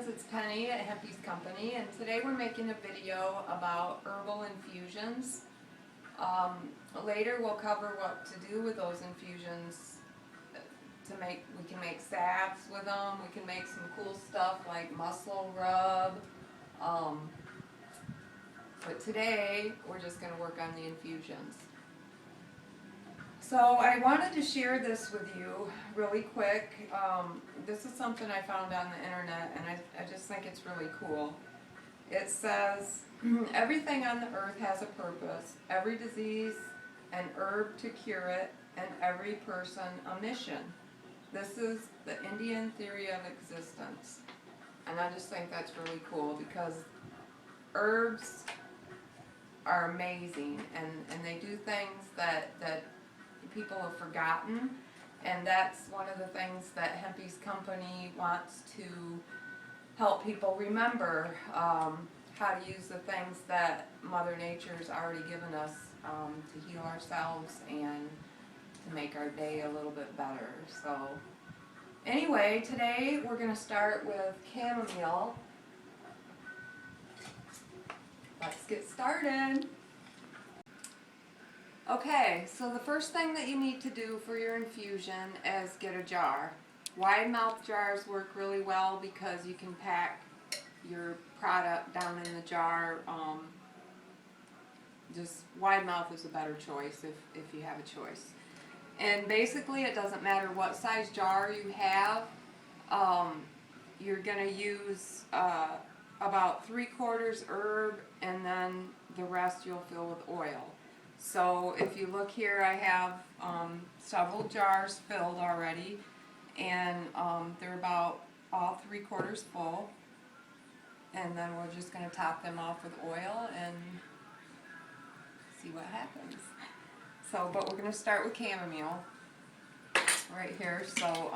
friends, it's Penny at Hempy's Company, and today we're making a video about herbal infusions. Later we'll cover what to do with those infusions. We can make salves with them, we can make some cool stuff like muscle rub. But today we're just going to work on the infusions. So I wanted to share this with you really quick. This is something I found on the internet, and I just think it's really cool. It says, everything on the earth has a purpose, every disease an herb to cure it, and every person a mission. This is the Indian theory of existence. And I just think that's really cool because herbs are amazing, and they do things that people have forgotten, and that's one of the things that Hempy's company wants to help people remember, how to use the things that Mother Nature's already given us to heal ourselves and to make our day a little bit better. So anyway, today we're going to start with chamomile. Let's get started. Okay, so the first thing that you need to do for your infusion is get a jar. Wide mouth jars work really well because you can pack your product down in the jar. Just wide mouth is a better choice if you have a choice. And basically it doesn't matter what size jar you have. You're going to use about 3/4 herb, and then the rest you'll fill with oil. So if you look here, I have several jars filled already, and they're about all 3/4 full. And then we're just going to top them off with oil and see what happens. So, but we're going to start with chamomile right here. So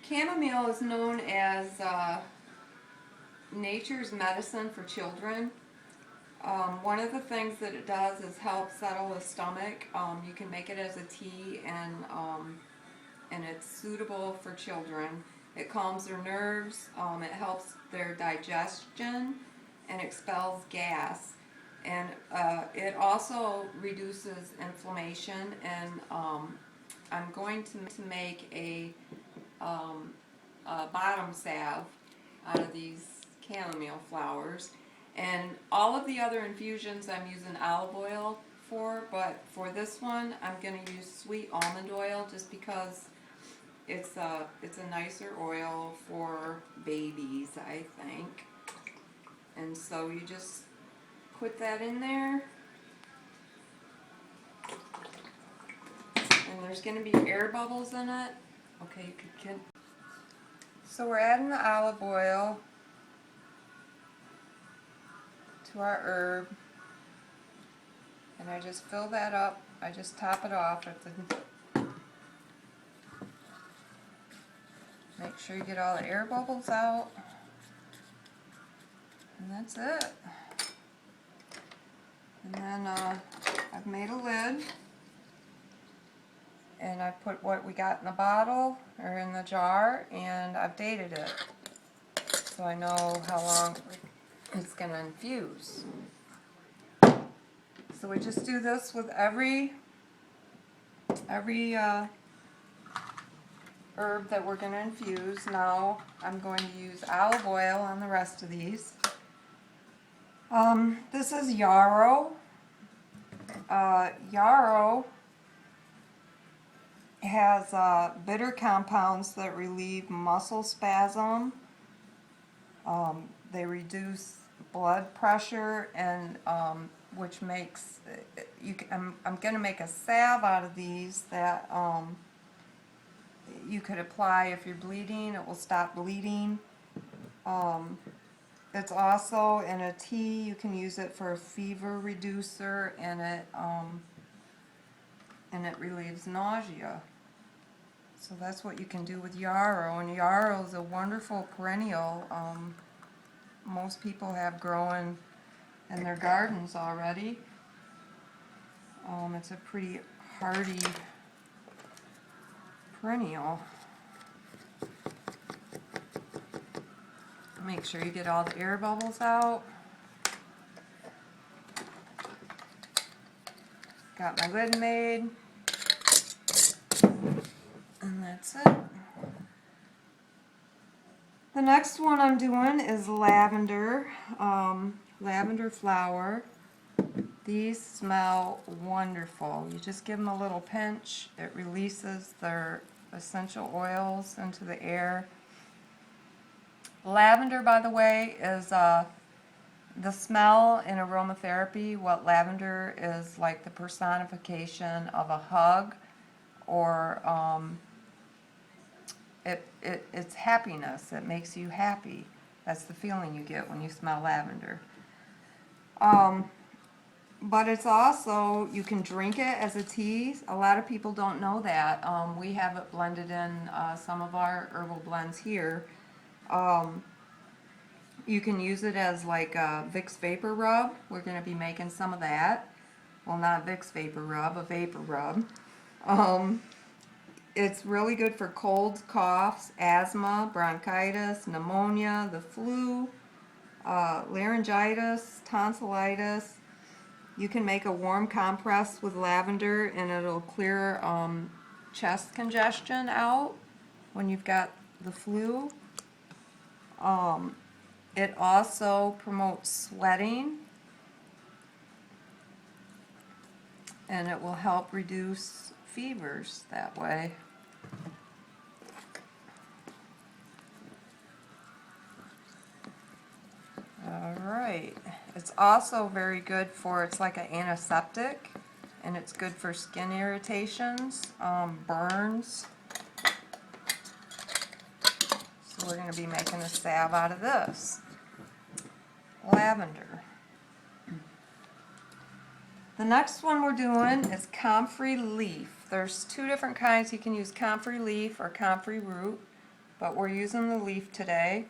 chamomile is known as nature's medicine for children. One of the things that it does is help settle the stomach. You can make it as a tea, and it's suitable for children. It calms their nerves, it helps their digestion, and expels gas. And it also reduces inflammation, and I'm going to make a bottom salve out of these chamomile flowers. And all of the other infusions I'm using olive oil for, but for this one I'm going to use sweet almond oil just because it's a nicer oil for babies, I think. And so you just put that in there. And there's going to be air bubbles in it. Okay, you can. So we're adding the olive oil to our herb, and I just fill that up. I just top it off at the. Make sure you get all the air bubbles out, and that's it. And then I've made a lid, and I put what we got in the bottle or in the jar, and I've dated it so I know how long it's going to infuse. So we just do this with every herb that we're going to infuse. Now I'm going to use olive oil on the rest of these. This is Yarrow. Yarrow has bitter compounds that relieve muscle spasm. They reduce blood pressure, and which makes I'm going to make a salve out of these that you could apply if you're bleeding. It will stop bleeding. It's also in a tea. You can use it for a fever reducer, and it relieves nausea. So that's what you can do with yarrow, and yarrow is a wonderful perennial. Most people have growing in their gardens already. It's a pretty hardy perennial. Make sure you get all the air bubbles out. Got my lid made. And that's it. The next one I'm doing is lavender. Lavender flower. These smell wonderful. You just give them a little pinch. It releases their essential oils into the air. Lavender, by the way, is the smell in aromatherapy. What lavender is like the personification of a hug, or it's happiness. It makes you happy. That's the feeling you get when you smell lavender. But it's also, you can drink it as a tea. A lot of people don't know that. We have it blended in some of our herbal blends here. You can use it as like a Vicks Vapor Rub. We're going to be making some of that. Well, not Vicks Vapor Rub, a Vapor Rub. It's really good for colds, coughs, asthma, bronchitis, pneumonia, the flu, laryngitis, tonsillitis. You can make a warm compress with lavender and it'll clear chest congestion out when you've got the flu. It also promotes sweating, and it will help reduce fevers that way. Alright, it's also very good for, it's like an antiseptic, and it's good for skin irritations, burns. So we're going to be making a salve out of this. Lavender. The next one we're doing is Comfrey Leaf. There's two different kinds. You can use Comfrey Leaf or Comfrey Root, but we're using the leaf today.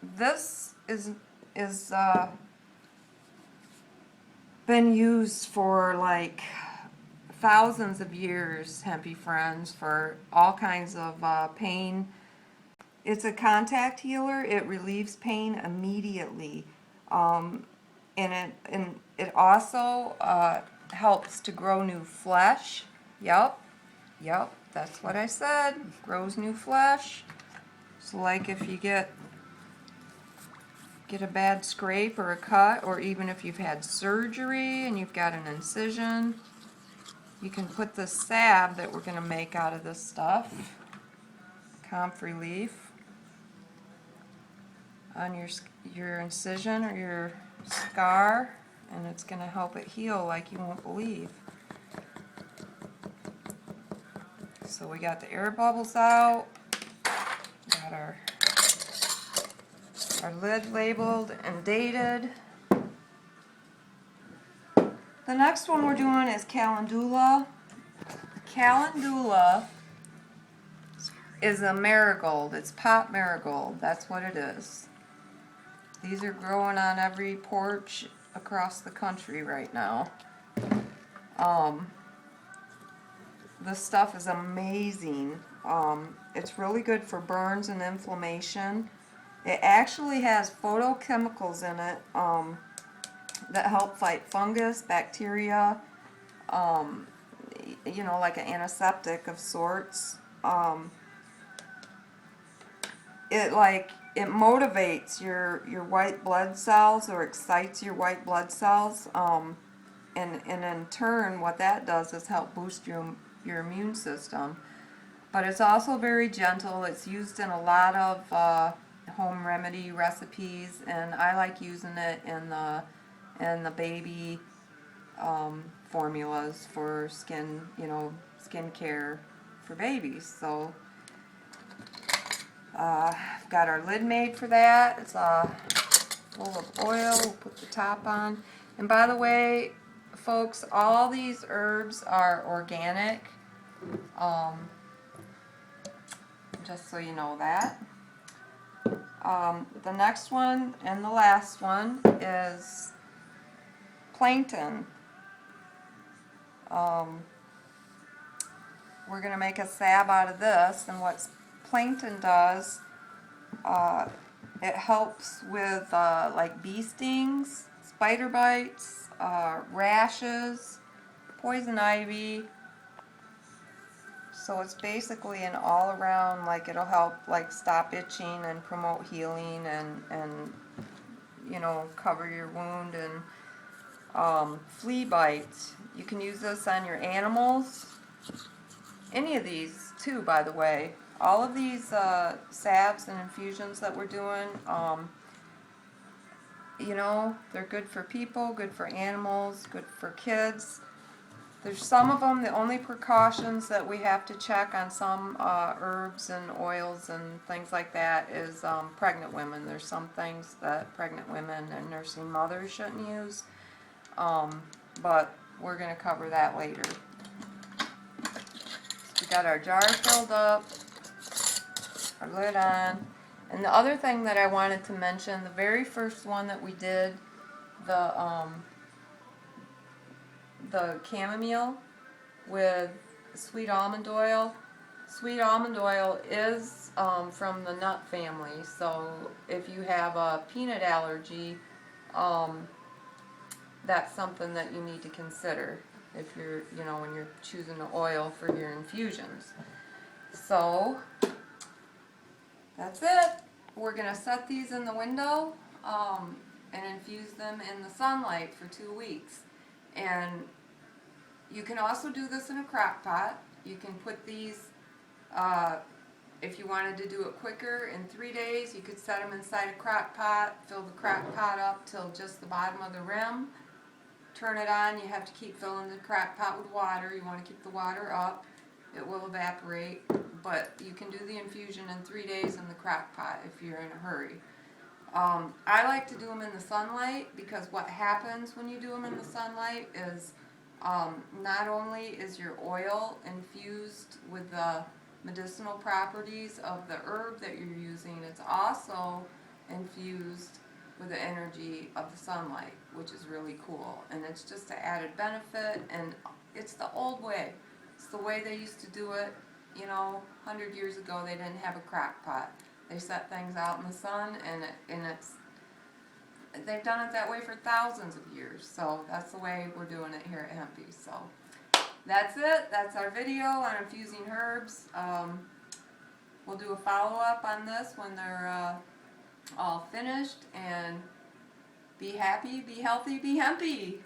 This is been used for like thousands of years, Hempy friends, for all kinds of pain. It's a contact healer. It relieves pain immediately, and it also helps to grow new flesh. Yep, that's what I said. Grows new flesh. So like if you get a bad scrape or a cut, or even if you've had surgery and you've got an incision, you can put the salve that we're going to make out of this stuff, Comfrey Leaf, on your incision or your scar, and it's going to help it heal like you won't believe. So we got the air bubbles out, got our lid labeled and dated. The next one we're doing is Calendula. Calendula is a marigold. It's pot marigold. That's what it is. These are growing on every porch across the country right now. This stuff is amazing. It's really good for burns and inflammation. It actually has phytochemicals in it that help fight fungus, bacteria, you know, like an antiseptic of sorts. It motivates your white blood cells, or excites your white blood cells, and in turn what that does is help boost your immune system. But it's also very gentle. It's used in a lot of home remedy recipes, and I like using it in the baby formulas for skin, you know, skin care for babies. So I've got our lid made for that. It's full of oil. We'll put the top on. And by the way, folks, all these herbs are organic. Just so you know that. The next one and the last one is Plainten. We're going to make a salve out of this, and what Plainten does It helps with like bee stings, spider bites, rashes, poison ivy. So it's basically an all around, like it'll help like stop itching and promote healing and you know, cover your wound. And flea bites. You can use this on your animals. Any of these too, by the way. All of these salves and infusions that we're doing, you know, they're good for people, good for animals, good for kids. There's some of them, the only precautions that we have to check on some herbs and oils and things like that is pregnant women. There's some things that pregnant women and nursing mothers shouldn't use, but we're going to cover that later. So we got our jar filled up, our lid on. And the other thing that I wanted to mention, the very first one that we did, the chamomile with sweet almond oil. Sweet almond oil is from the nut family, so if you have a peanut allergy, that's something that you need to consider if you're, you know, when you're choosing the oil for your infusions. So that's it. We're going to set these in the window and infuse them in the sunlight for 2 weeks. And you can also do this in a crock pot. You can put these, if you wanted to do it quicker, in 3 days, you could set them inside a crock pot, fill the crock pot up till just the bottom of the rim, turn it on. You have to keep filling the crock pot with water. You want to keep the water up. It will evaporate, but you can do the infusion in 3 days in the crock pot if you're in a hurry. I like to do them in the sunlight because what happens when you do them in the sunlight is not only is your oil infused with the medicinal properties of the herb that you're using, it's also infused with the energy of the sunlight, which is really cool. And it's just an added benefit, and it's the old way. It's the way they used to do it, you know, 100 years ago. They didn't have a crock pot. They set things out in the sun, and they've done it that way for thousands of years. So that's the way we're doing it here at Hempy. So that's it. That's our video on infusing herbs. We'll do a follow-up on this when they're all finished. And be happy, be healthy, be Hempy.